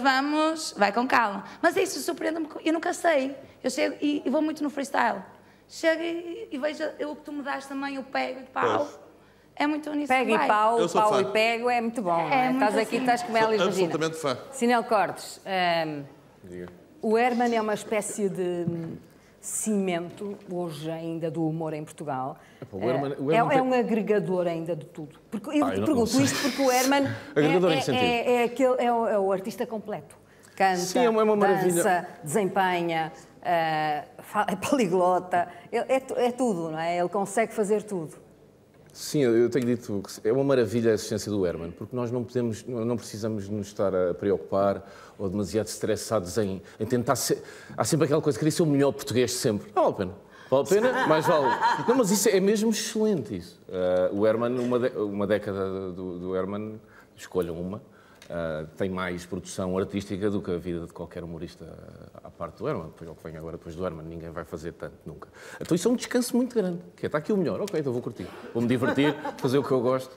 vai com calma. Mas isso surpreende-me, eu nunca sei. Eu chego e vou muito no freestyle. Chego e vejo o que tu me dás também, eu pego e pau. É muito nisso. Pega e pau, pau e pego, é muito bom. É muito estás aqui, assim. estás como ela imagina. Absolutamente fã. Sinel Cortes, o Herman é uma espécie de cimento, hoje ainda, do humor em Portugal. O Herman é um agregador ainda de tudo. Porque, eu te pergunto sei. isto porque o Herman é o artista completo. Canta, Sim, é uma maravilha. dança, desempenha, é poliglota, é tudo, não é? Ele consegue fazer tudo. Sim, eu tenho dito que é uma maravilha a existência do Herman, porque nós não precisamos nos estar a preocupar ou demasiado estressados em tentar ser... Há sempre aquela coisa, queria ser o melhor português de sempre. Não vale a pena. Vale a pena? Mais vale. Não, mas isso é mesmo excelente, isso. O Herman, uma década do Herman, escolham uma, tem mais produção artística do que a vida de qualquer humorista à parte do Herman. Depois, o que vem agora depois do Herman, ninguém vai fazer tanto, nunca. Então isso é um descanso muito grande, que está aqui o melhor. Ok, então vou curtir. Vou-me divertir, fazer o que eu gosto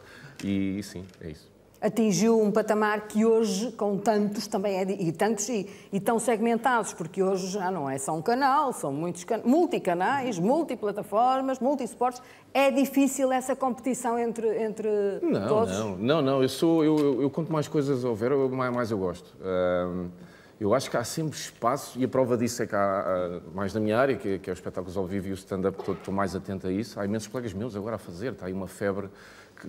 e sim, é isso. Atingiu um patamar que hoje, com tantos também e tão segmentados, porque hoje já não é só um canal, são muitos multicanais, multiplataformas, multissuportes. É difícil essa competição entre todos? Não. Eu quanto mais coisas houver, mais eu gosto. Eu acho que há sempre espaço, e a prova disso é que há mais na minha área, que é os espetáculos ao vivo e o stand-up, estou mais atento a isso. Há imensos colegas meus agora a fazer, está aí uma febre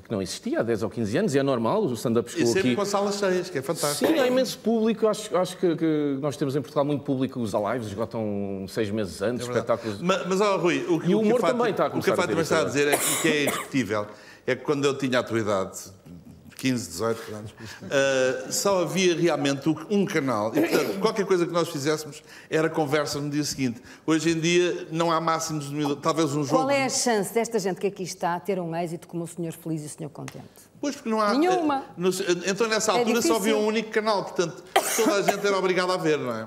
que não existia há 10 ou 15 anos, e é normal, o stand-up chegou aqui. E sempre com as salas cheias, que é fantástico. Sim, há imenso público, acho que nós temos em Portugal muito público, os lives esgotam 6 meses antes, espetáculos... Mas Rui, o que o humor também está a começar o que a Fátima está a dizer é que é indiscutível, é que quando eu tinha a tua idade, 15, 18 anos, só havia realmente um canal. E, portanto, qualquer coisa que nós fizéssemos era conversa no dia seguinte. Hoje em dia não há máximos, talvez um jogo... Qual é a chance desta gente que aqui está ter um êxito como o senhor feliz e o senhor contente? Pois, porque não há... Nenhuma. Então, nessa altura, só havia um único canal. Portanto, toda a gente era obrigada a ver, não é?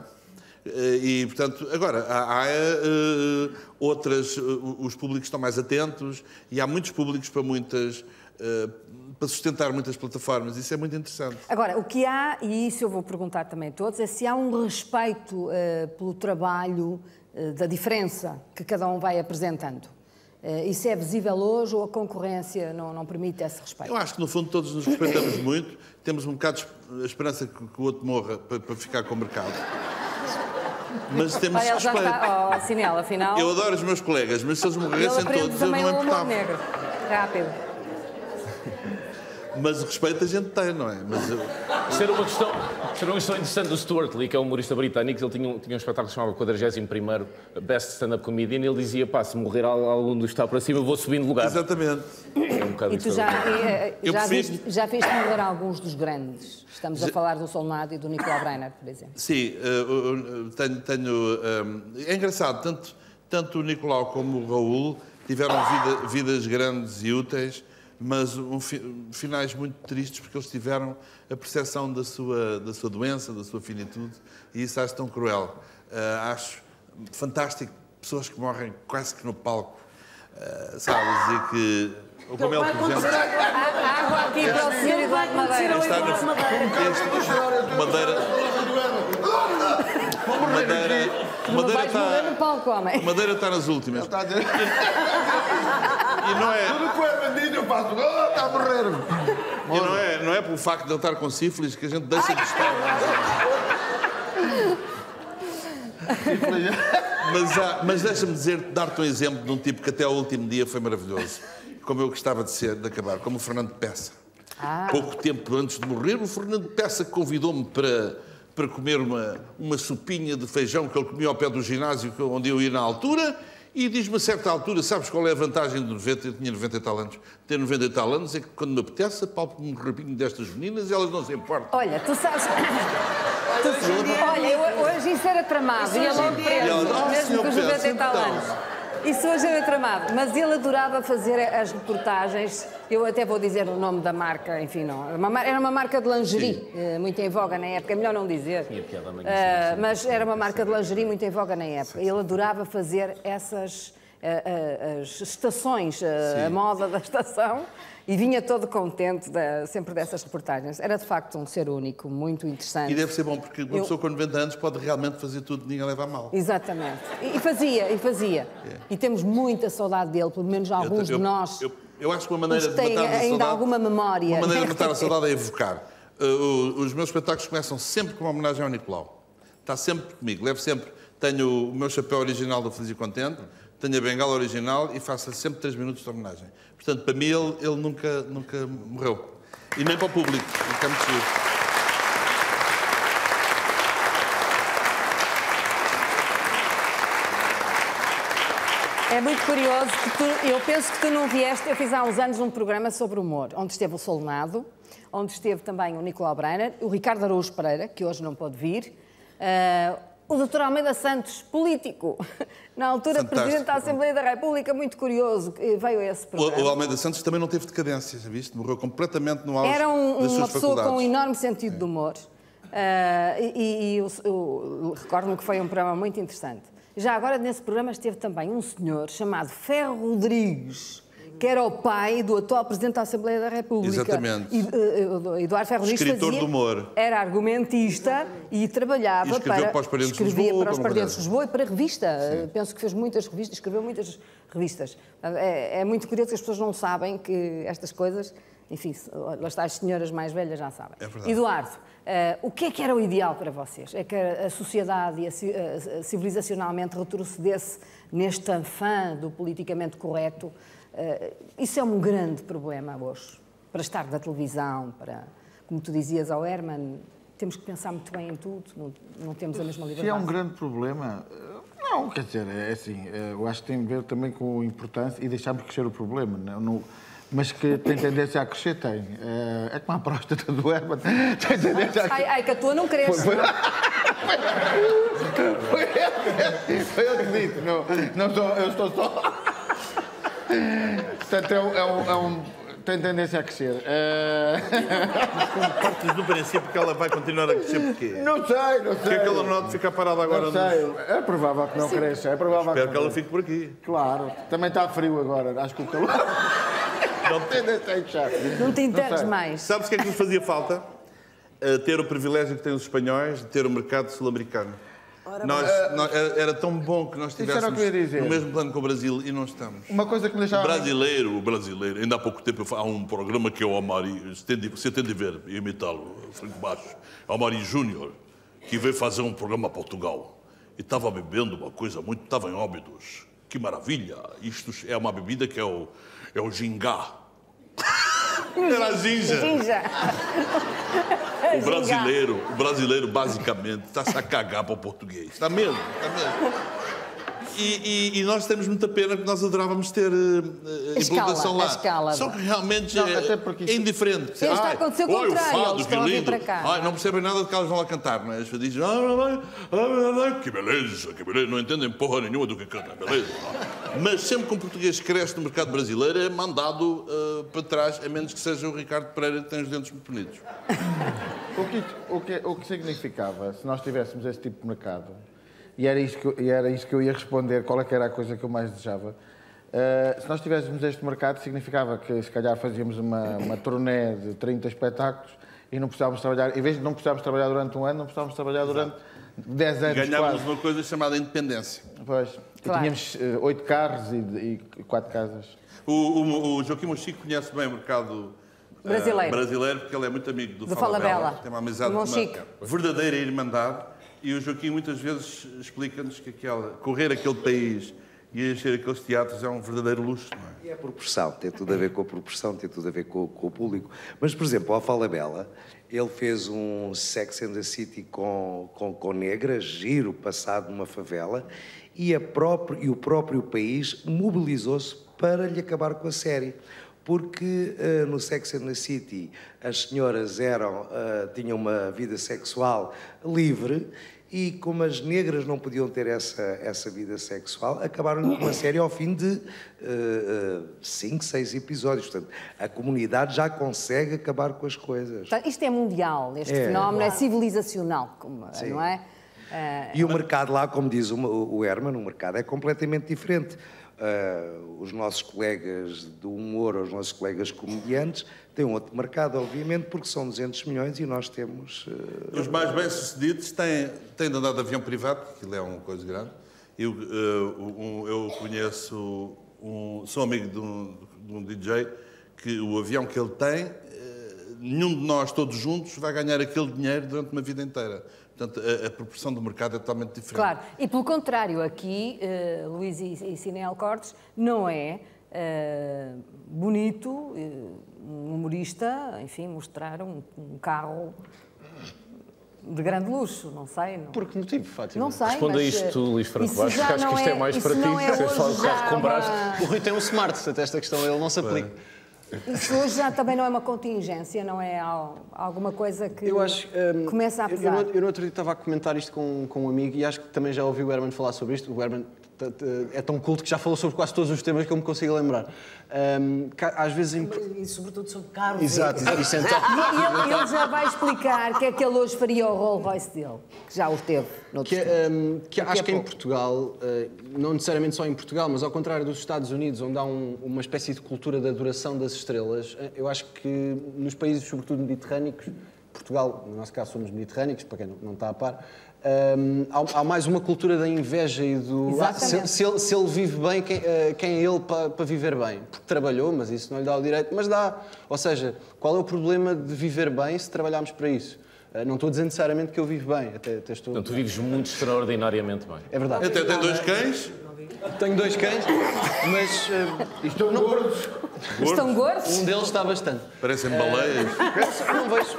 E, portanto, agora, há outras... Os públicos estão mais atentos e há muitos públicos para muitas... para sustentar muitas plataformas. Isso é muito interessante. Agora, o que há, e isso eu vou perguntar também a todos, é se há um respeito pelo trabalho, da diferença que cada um vai apresentando. Isso é visível hoje ou a concorrência não permite esse respeito? Eu acho que, no fundo, todos nos respeitamos muito. Temos um bocado a esperança que o outro morra para ficar com o mercado. Mas temos respeito. Já está, Sinel, afinal... Eu adoro os meus colegas, mas se eles morressem todos, eu não importava. Negro. Rápido. Mas o respeito a gente tem, não é? Isto era uma questão interessante do Stuart Lee, que é um humorista britânico. Ele tinha um espetáculo que se chamava 41º Best Stand-Up Comedian, e ele dizia, se morrer algum dos que está para cima, eu vou subindo de lugar. Exatamente. É um bocado e tu já viste morrer alguns dos grandes? Estamos a falar do Solnado e do Nicolau Breiner, por exemplo. Sim, é engraçado, tanto o Nicolau como o Raul tiveram vidas grandes e úteis, mas finais muito tristes, porque eles tiveram a percepção da sua doença, da sua finitude, e isso acho tão cruel. Acho fantástico pessoas que morrem quase que no palco, sabes, e que... Como ele, por exemplo... Água aqui para o senhor Eduardo Madeira. Madeira está nas últimas. Está a dizer... E não é... Tudo que é bandido eu faço... está a morrer. E não é pelo facto de ele estar com sífilis que a gente deixa de estar. Mas deixa-me dar-te um exemplo de um tipo que até ao último dia foi maravilhoso. Como eu gostava de acabar, como o Fernando Peça. Pouco tempo antes de morrer, o Fernando Peça convidou-me para comer uma sopinha de feijão que ele comia ao pé do ginásio onde eu ia na altura, e diz-me a certa altura, sabes qual é a vantagem de 90? Eu tinha 90 e tal anos. Ter 90 e tal anos é que quando me apetece, apalpo-me um rabinho destas meninas e elas não se importam. Olha, tu sabes... Olha, hoje isso era tramado, ia logo preso, mesmo com os 90 e tal anos. Isso hoje era tramado, mas ele adorava fazer as reportagens. Eu até vou dizer o nome da marca, enfim, não. Era uma marca de lingerie, muito em voga na época, é melhor não dizer. Mas era uma marca de lingerie muito em voga na época. Ele adorava fazer essas as estações, a moda da estação, e vinha todo contente sempre dessas reportagens. Era de facto um ser único, muito interessante. E deve ser bom, porque uma pessoa com 90 anos pode realmente fazer tudo, ninguém leva a mal. Exatamente. E fazia. E temos muita saudade dele, pelo menos alguns de nós. Eu acho que uma maneira de matar a saudade... ainda alguma memória. Uma maneira de matar a saudade é evocar. Os meus espetáculos começam sempre com uma homenagem ao Nicolau. Está sempre comigo, levo sempre. Tenho o meu chapéu original do Feliz e Contente, tenho a bengala original e faço sempre 3 minutos de homenagem. Portanto, para mim, ele nunca morreu. E nem para o público, nunca me desviou. É muito curioso que eu penso que tu não vieste. Eu fiz há uns anos um programa sobre humor, onde esteve o Solnado, onde esteve também o Nicolau Breiner, o Ricardo Araújo Pereira, que hoje não pôde vir, o Dr. Almeida Santos, político, na altura Fantástico. Presidente da Assembleia da República, muito curioso, veio a esse programa. O Almeida Santos também não teve decadência, viste? Morreu completamente no auge Era das suas uma pessoa faculdades. com um enorme sentido de humor. Recordo-me que foi um programa muito interessante. Já agora, nesse programa, esteve também um senhor chamado Ferro Rodrigues, que era o pai do atual Presidente da Assembleia da República. Exatamente. Eduardo Ferro Rodrigues Escritor de humor. Era argumentista e trabalhava E escreveu para os Parentes de Lisboa, para os para Parentes de Lisboa e para a revista. Sim. Penso que fez muitas revistas, escreveu muitas revistas. É muito curioso que as pessoas não sabem que estas coisas... Enfim, as senhoras mais velhas já sabem. É verdade. Eduardo, o que é que era o ideal para vocês? É que a sociedade civilizacionalmente retrocedesse neste afã do politicamente correto? Isso é um grande problema hoje. Para estar na televisão, como tu dizias ao Herman, temos que pensar muito bem em tudo, não temos a mesma liberdade. Se é um grande problema... Não, quer dizer, é assim, eu acho que tem a ver também com a importância e deixarmos crescer o problema. Mas que tem tendência a crescer, tem. É como a próstata do Herman. Tem tendência a crescer. Ai, que a tua não cresce. Foi eu que disse. Não sou, eu estou só... Portanto, tem tendência a crescer. Partes do princípio que ela vai continuar a crescer porquê? Não sei. Porquê é que ela não há de ficar parada agora? Não sei. É provável que não cresça. É provável. Espero que ela fique por aqui. Claro. Também está frio agora. Acho que o calor... Não te entendes mais. Sabes o que é que nos fazia falta? Ter o privilégio que têm os espanhóis de ter o mercado sul-americano. Era tão bom que nós estivéssemos no mesmo plano que o Brasil e não estamos. Uma coisa que me deixava... O brasileiro. Ainda há pouco tempo há um programa que é o Amari, você tem de ver, imitá-lo, Franco Baixo. Amari Júnior, que veio fazer um programa a Portugal. E estava bebendo uma coisa muito... Estava em Óbidos. Que maravilha! Isto é uma bebida que é o gingá. Era a ginja. O brasileiro basicamente, está-se a cagar para o português. Está mesmo. E nós temos muita pena porque nós adorávamos ter implantação lá. Só que realmente é indiferente. Está a acontecer o contrário, eles estão a vir para cá. Não percebem nada do que elas vão lá cantar, não é? As pessoas dizem, que beleza, não entendem porra nenhuma do que cantam, beleza. Mas sempre que um português cresce no mercado brasileiro é mandado para trás, a menos que seja o Ricardo Pereira que tem os dentes muito bonitos. O que significava, se nós tivéssemos esse tipo de mercado, e era isso que eu ia responder, qual é que era a coisa que eu mais desejava, se nós tivéssemos este mercado, significava que se calhar fazíamos uma turnê de 30 espetáculos e não precisávamos trabalhar, em vez de não precisávamos trabalhar durante um ano, não precisávamos trabalhar durante 10 anos. Ganhávamos uma coisa chamada independência. Pois. Claro. E tínhamos 8 carros e 4 casas. O Joaquim Monchique conhece bem o mercado brasileiro porque ele é muito amigo do Falabella. Tem uma amizade, uma verdadeira irmandade. E o Joaquim muitas vezes explica-nos que correr aquele país e encher aqueles teatros é um verdadeiro luxo, não é? E é a proporção, tem tudo a ver com a proporção, tem tudo a ver com o público. Mas, por exemplo, ao Falabella, ele fez um Sex and the City com negras, giro, passado numa favela, e o próprio país mobilizou-se para lhe acabar com a série. Porque no Sex and the City as senhoras tinham uma vida sexual livre e como as negras não podiam ter essa vida sexual, acabaram com uma série ao fim de 5, 6 episódios. Portanto, a comunidade já consegue acabar com as coisas. Isto é mundial, este fenómeno é civilizacional, não é? E o mercado lá, como diz o Herman, o mercado é completamente diferente. Os nossos colegas do humor, os nossos colegas comediantes, têm um outro mercado, obviamente, porque são 200 milhões e nós temos... Os mais bem-sucedidos têm de andar de avião privado, porque aquilo é uma coisa grande. Eu conheço, sou amigo de um DJ, que o avião que ele tem, nenhum de nós, todos juntos, vai ganhar aquele dinheiro durante uma vida inteira. Portanto, a proporção do mercado é totalmente diferente. Claro, e pelo contrário, aqui, Luís e Sinel Cortes, não é bonito um humorista, enfim, mostrar um carro de grande luxo, não sei. Não... Por que motivo, Fátima? Não sei, Responda mas... isto, Luís Franco Bastos, já que acho que isto é mais para ti. Vocês falam do carro que compraste. O Rui tem um Smart, até esta questão ele não se aplica. Isso hoje já também não é uma contingência, não é alguma coisa que começa a pesar. Eu no outro dia estava a comentar isto com um amigo e acho que também já ouvi o Herman falar sobre isto. O Herman é tão culto que já falou sobre quase todos os temas que eu me consigo lembrar. Às vezes... E sobretudo sobre carros. Exato. E ele já vai explicar que é que ele hoje faria o Rolls Royce dele, que já o teve. Acho que em Portugal, não necessariamente só em Portugal, mas ao contrário dos Estados Unidos, onde há uma espécie de cultura da adoração das estrelas, eu acho que nos países, sobretudo mediterrâneos, Portugal, no nosso caso somos mediterrâneos, para quem não está a par, há mais uma cultura da inveja e do... se ele vive bem, quem é ele para viver bem? Porque trabalhou, mas isso não lhe dá o direito, mas dá. Ou seja, qual é o problema de viver bem se trabalharmos para isso? Não estou a dizer necessariamente que eu vivo bem, até estou... Então, tu vives muito extraordinariamente bem. É verdade. Até tem 2 cães? Tenho 2 cães, mas... Estão gordos. Estão gordos? Um deles está bastante. Parecem baleias.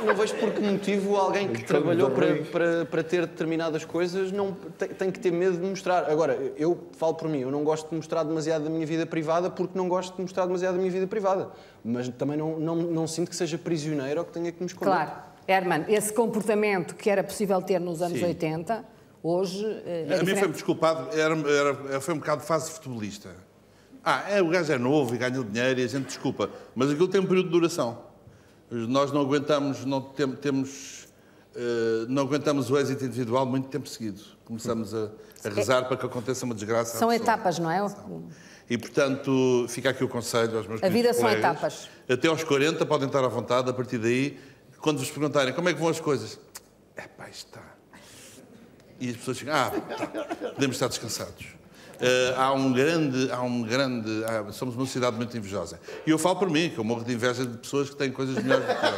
Não vejo por que motivo alguém que trabalhou para ter determinadas coisas não tem que ter medo de mostrar. Agora, eu falo por mim, eu não gosto de mostrar demasiado da minha vida privada porque não gosto de mostrar demasiado da minha vida privada. Mas também não sinto que seja prisioneiro ou que tenha que me esconder. Claro. Herman, esse comportamento que era possível ter nos anos 80, hoje a mim foi-me desculpado, foi um bocado de fase futebolista. O gajo é novo e ganha dinheiro e a gente desculpa. Mas aquilo tem um período de duração. Nós não aguentamos, não aguentamos o êxito individual muito tempo seguido. Começamos a rezar para que aconteça uma desgraça. São etapas, não é? E, portanto, fica aqui o conselho aos meus colegas. A vida são etapas. Até aos 40 podem estar à vontade, a partir daí, quando vos perguntarem como é que vão as coisas, está. E as pessoas ficam, podemos estar descansados. Somos uma sociedade muito invejosa. E eu falo por mim, que eu morro de inveja de pessoas que têm coisas melhores do que eu.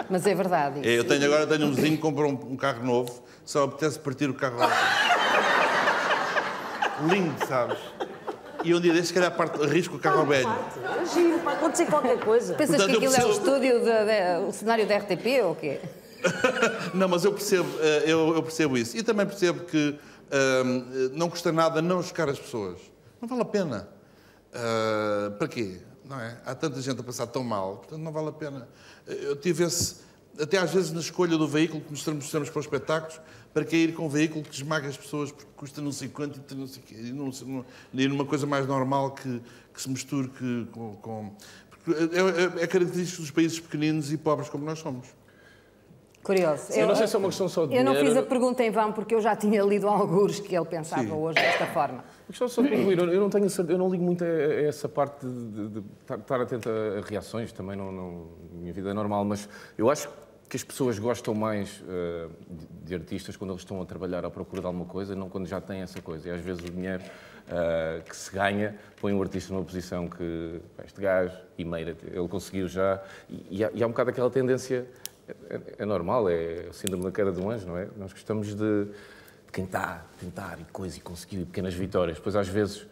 Mas é verdade. Eu tenho um vizinho que comprou um carro novo, só apetece partir o carro lá. Lindo, sabes? E um dia desse, se calhar, arrisco o carro ao velho. Giro, pode acontecer qualquer coisa. Pensas que aquilo é o estúdio, o cenário da RTP ou o quê? Não, mas eu percebo isso. E também percebo que não custa nada não chocar as pessoas. Não vale a pena. Para quê? Não é? Há tanta gente a passar tão mal, portanto não vale a pena. Eu tive até às vezes na escolha do veículo que mostramos para os espetáculos, para que ir com um veículo que esmaga as pessoas porque custa não sei quanto e não sei o quê. E numa coisa mais normal que se misture com... Porque é característico dos países pequeninos e pobres como nós somos. Curioso. Eu não sei se é uma questão só de dinheiro. Eu não fiz a pergunta em vão porque eu já tinha lido alguns que ele pensava hoje desta forma. A questão só de concluir, eu não ligo muito a essa parte de estar atento a reações, também não, minha vida é normal, mas eu acho que as pessoas gostam mais de artistas quando eles estão a trabalhar à procura de alguma coisa, não quando já têm essa coisa. E às vezes o dinheiro que se ganha põe o artista numa posição que este gajo, ele conseguiu já, e há um bocado aquela tendência, é normal, é o síndrome da queda do anjo, não é? Nós gostamos de quem está a tentar e coisa e conseguiu, e pequenas vitórias. Depois, às vezes,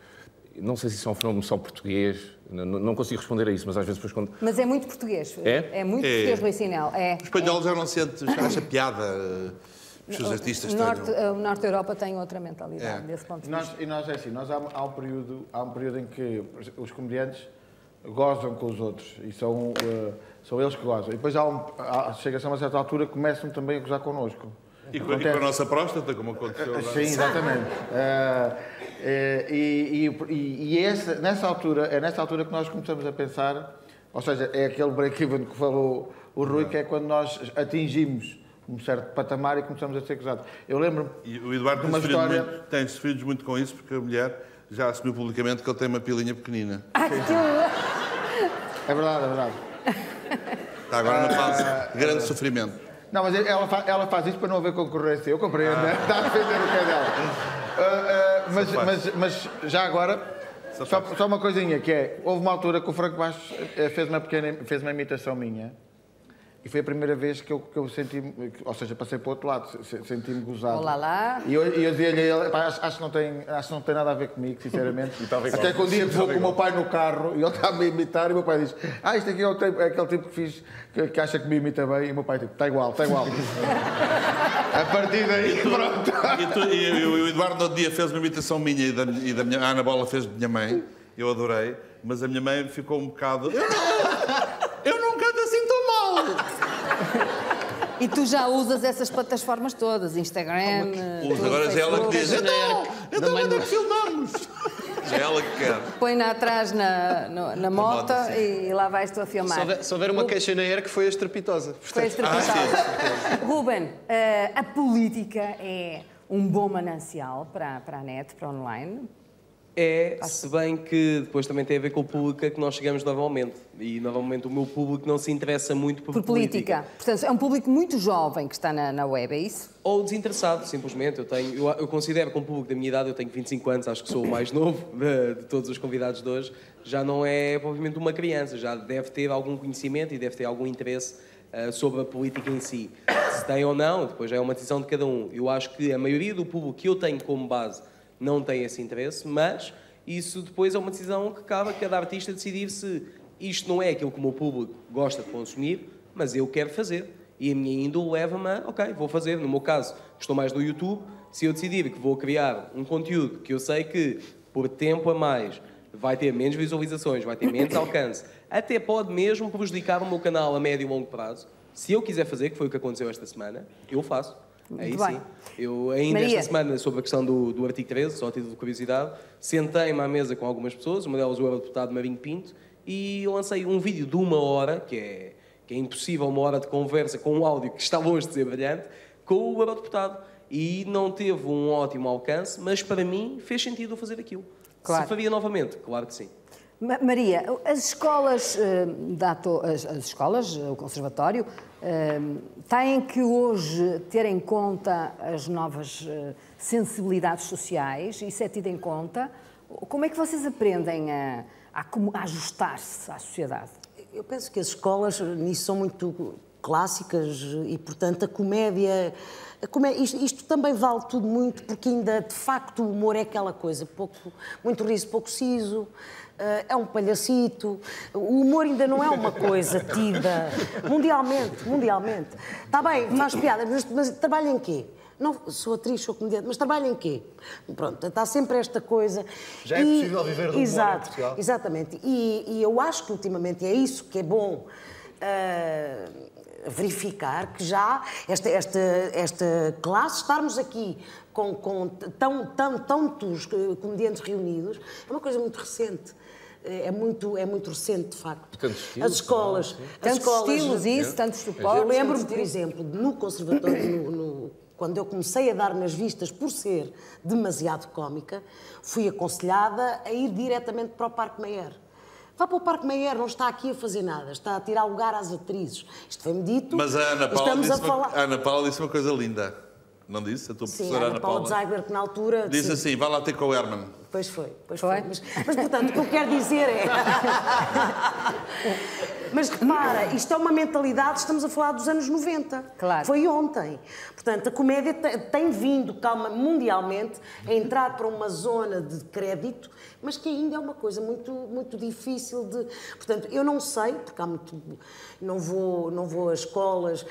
não sei se isso é um fenómeno só português, não consigo responder a isso, mas às vezes depois quando... Mas é muito português. É? É muito português, Rui Sinel. É. O espanhol já não sente, acha piada. Os seus artistas O Norte da Europa tem outra mentalidade, desse ponto de vista. E nós é assim, há um período em que os comediantes gozam com os outros e são eles que gozam. E depois chega-se a uma certa altura que começam também a gozar connosco. E com a nossa próstata, como aconteceu agora. Sim, exatamente. Nessa altura que nós começamos a pensar, ou seja, é aquele break-even que falou o Rui, que é quando nós atingimos um certo patamar e começamos a ser gozados. Eu lembro-me e o Eduardo de uma história... tem sofrido muito com isso, porque a mulher já assumiu publicamente que ele tem uma pilinha pequenina. É verdade, é verdade. Está agora na fase de grande sofrimento. Não, mas ela faz isso para não haver concorrência. Eu compreendo, né? Está a defender o que é dela. Mas já agora, só uma coisinha, que é, houve uma altura que o Franco Bastos fez uma imitação minha. E foi a primeira vez que eu senti, ou seja, passei para o outro lado, senti-me gozado. Olá lá. E eu dizia-lhe a ele, acho que não tem nada a ver comigo, sinceramente. Até que um dia vou com o meu pai no carro e ele está-me a imitar e o meu pai diz: isto aqui é aquele tipo que acha que me imita bem. E o meu pai diz: está igual, está igual. A partir daí, pronto. E o Eduardo, no outro dia, fez uma imitação minha e da minha... A Ana Bola fez de minha mãe. Eu adorei. Mas a minha mãe ficou um bocado... Eu não canto assim tão mal. E tu já usas essas plataformas todas, Instagram, agora já é ela que diz, então onde é que filmamos? É ela que quer. Põe-na atrás na moto e lá vais tu a filmar. Se houver uma queixa na ER que foi a estrepitosa. Foi a estrepitosa. Ruben, a política é um bom manancial para a net, para online? É, se bem que depois também tem a ver com o público a que nós chegamos normalmente. E normalmente o meu público não se interessa muito por política. Portanto, é um público muito jovem que está na web, é isso? Ou desinteressado, simplesmente. Eu considero que um público da minha idade, eu tenho 25 anos, acho que sou o mais novo de todos os convidados de hoje, já não é provavelmente uma criança, já deve ter algum conhecimento e deve ter algum interesse sobre a política em si. Se tem ou não, depois já é uma decisão de cada um. Eu acho que a maioria do público que eu tenho como base não tem esse interesse, mas isso depois é uma decisão que cabe a cada artista decidir se isto não é aquilo que o meu público gosta de consumir, mas eu quero fazer. E a minha índole leva-me a, ok, vou fazer. No meu caso, estou mais no YouTube. Se eu decidir que vou criar um conteúdo que eu sei que, por tempo a mais, vai ter menos visualizações, vai ter menos alcance, até pode mesmo prejudicar o meu canal a médio e longo prazo, se eu quiser fazer, que foi o que aconteceu esta semana, eu faço. Aí sim. Eu ainda esta semana, sobre a questão do artigo 13, só a título de curiosidade, sentei-me à mesa com algumas pessoas, uma delas o eurodeputado Marinho Pinto, e eu lancei um vídeo de 1 hora, que é impossível 1 hora de conversa com um áudio que está longe de ser brilhante, com o eurodeputado. E não teve um ótimo alcance, mas para mim fez sentido eu fazer aquilo. Claro. Se faria novamente, claro que sim. Maria, as escolas, o conservatório, têm que hoje ter em conta as novas sensibilidades sociais, isso é tido em conta. Como é que vocês aprendem a ajustar-se à sociedade? Eu penso que as escolas nisso são muito clássicas e, portanto, a comédia... Isto também vale tudo muito, porque ainda, de facto, o humor é aquela coisa, muito riso, pouco siso, é um palhacito. O humor ainda não é uma coisa tida mundialmente. Está bem, faz piada, mas trabalha em quê? Não, sou atriz, sou comediante, mas trabalha em quê? Pronto, está sempre esta coisa. Já é possível viver do humor em Portugal? Exatamente. E eu acho que, ultimamente, é isso que é bom verificar, que já esta classe, estarmos aqui com tantos comediantes reunidos, é uma coisa muito recente. É muito recente, de facto. Tantos estilos, as escolas... Tantos estilos, isso, tantos suportes. Eu lembro-me, por exemplo, no conservatório, quando eu comecei a dar nas vistas por ser demasiado cómica, fui aconselhada a ir diretamente para o Parque Mayer. Vá para o Parque Mayer, não está aqui a fazer nada, está a tirar lugar às atrizes. Isto foi-me dito. Mas a Ana Paula disse uma coisa linda. Não disse? A tua professora Ana Paula Zeigler, que na altura... Disse assim, vá lá ter com o Herman. Pois foi. Mas, portanto, o que eu quero dizer é... Mas repara, isto é uma mentalidade, estamos a falar dos anos 90. Claro. Foi ontem. Portanto, a comédia tem vindo, mundialmente, a entrar para uma zona de crédito, mas que ainda é uma coisa muito, muito difícil de... Portanto, eu não sei, porque há muito... Não vou a escolas,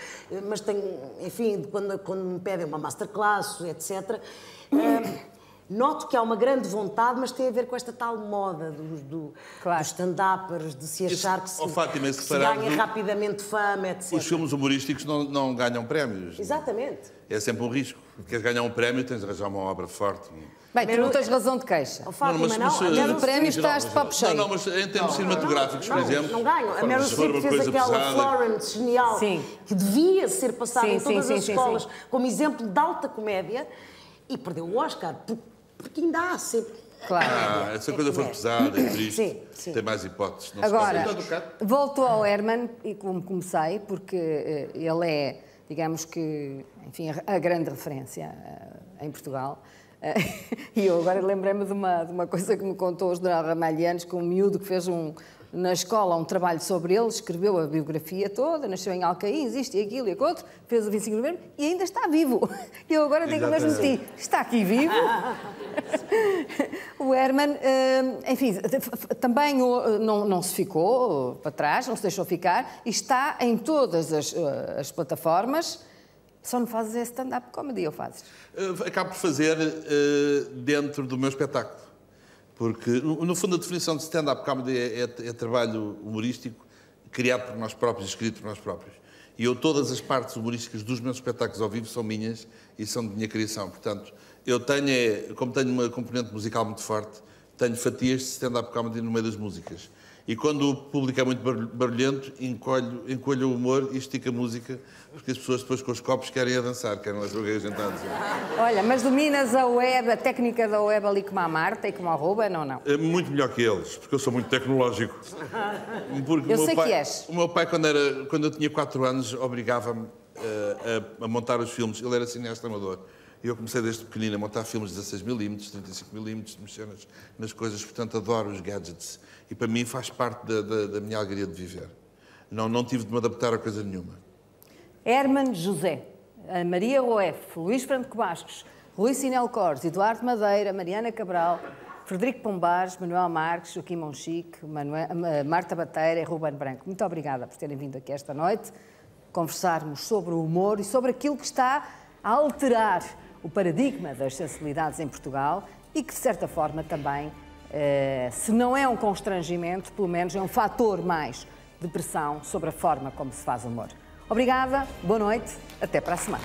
mas tenho, enfim, quando me pedem uma masterclass, etc., noto que há uma grande vontade, mas tem a ver com esta tal moda dos stand-uppers, de se achar que se ganha rapidamente fama, etc. Os filmes humorísticos não ganham prémios. Exatamente. É sempre um risco. Queres ganhar um prémio, tens de arranjar uma obra forte. Bem, tu não tens razão de queixa. Fátima, não. O prémio estás de papo cheio. Não, mas em termos cinematográficos, por exemplo... Não ganham. A Meryl Streep fez aquela Florence genial, que devia ser passada em todas as escolas como exemplo de alta comédia e perdeu o Oscar, porque ainda há sempre... Claro. Se a coisa for pesada, é triste, tem mais hipóteses. Agora, volto ao Herman, e como comecei, porque ele é, digamos que, enfim, a grande referência em Portugal. E eu agora lembrei-me de uma coisa que me contou o general Ramalhianos, com um miúdo que fez na escola um trabalho sobre ele, escreveu a biografia toda, nasceu em Alcaíns, isto e aquilo e aquilo outro, fez o 25 de novembro e ainda está vivo. E eu agora digo o mesmo de ti, está aqui vivo. O Herman, enfim, também não se ficou para trás, não se deixou ficar, e está em todas as plataformas. Só não fazes esse stand-up comedy, ou fazes? Acabo por fazer dentro do meu espetáculo. Porque, no fundo, a definição de stand-up comedy é trabalho humorístico criado por nós próprios, escrito por nós próprios. E todas as partes humorísticas dos meus espetáculos ao vivo são minhas e são de minha criação. Portanto, eu tenho, como tenho uma componente musical muito forte, tenho fatias de stand-up comedy no meio das músicas. E quando o público é muito barulhento, encolho o humor e estico a música, porque as pessoas depois com os copos querem dançar, querem lá saber o que a gente está a dizer. Olha, mas dominas a web, a técnica da web ali como a Marta e como a Ruben, ou não? É muito melhor que eles, porque eu sou muito tecnológico. Porque eu sei que és. O meu pai, quando eu tinha 4 anos, obrigava-me a montar os filmes. Ele era cineasta amador. E eu comecei desde pequenino a montar filmes de 16mm, 35mm, mexer nas coisas, portanto adoro os gadgets. E para mim faz parte da minha alegria de viver. Não tive de me adaptar a coisa nenhuma. Herman José, Maria Roef, Luís Franco Bastos, Rui Sinel Cores, Eduardo Madeira, Mariana Cabral, Frederico Pombares, Manuel Marques, Joaquim Monchique, Marta Bateira e Ruben Branco. Muito obrigada por terem vindo aqui esta noite conversarmos sobre o humor e sobre aquilo que está a alterar o paradigma das sensibilidades em Portugal e que, de certa forma, também, se não é um constrangimento, pelo menos é um fator mais de pressão sobre a forma como se faz humor. Obrigada, boa noite, até para a semana.